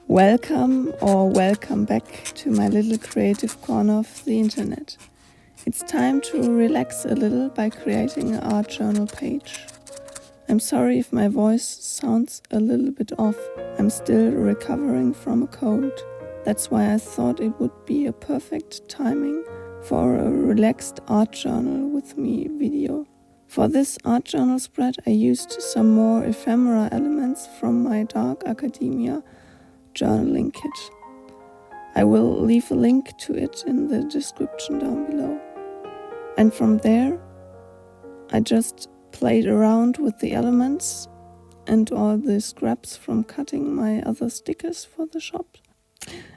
Welcome back to my little creative corner of the internet. It's time to relax a little by creating an art journal page. I'm sorry if my voice sounds a little bit off. I'm still recovering from a cold. That's why I thought it would be a perfect timing for a relaxed art journal with me video. For this art journal spread, I used some more ephemera elements from my Dark Academia journaling kit. I will leave a link to it in the description down below. And from there, I just played around with the elements and all the scraps from cutting my other stickers for the shop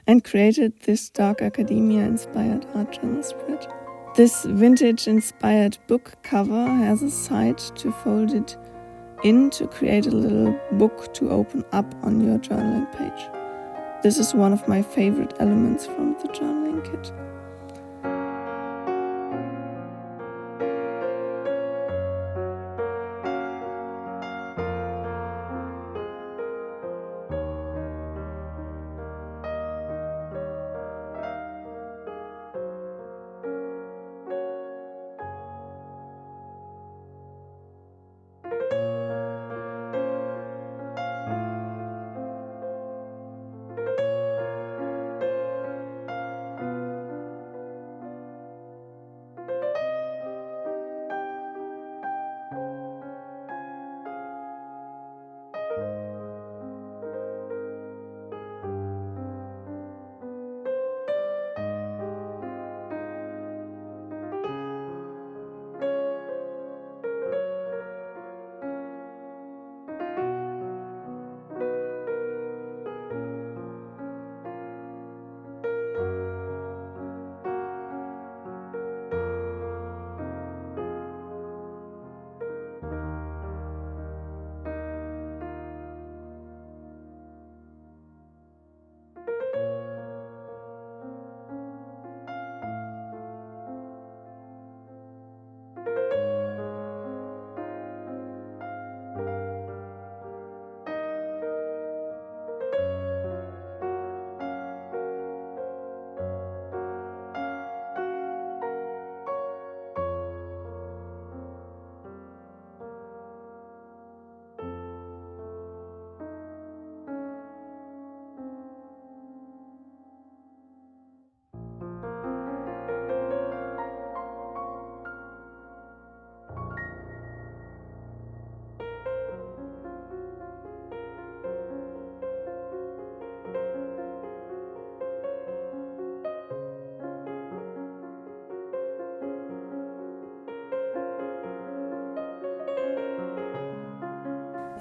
and created this Dark Academia inspired art journal spread. This vintage inspired book cover has a side to fold it in to create a little book to open up on your journaling page. This is one of my favorite elements from the journaling kit.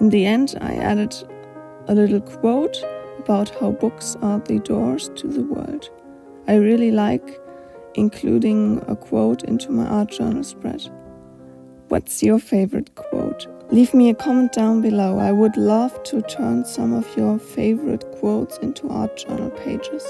In the end, I added a little quote about how books are the doors to the world. I really like including a quote into my art journal spread. What's your favorite quote? Leave me a comment down below. I would love to turn some of your favorite quotes into art journal pages.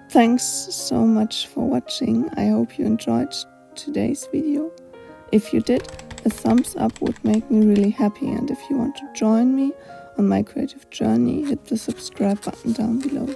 Thanks so much for watching. I hope you enjoyed today's video. If you did, a thumbs up would make me really happy, and if you want to join me on my creative journey, hit the subscribe button down below.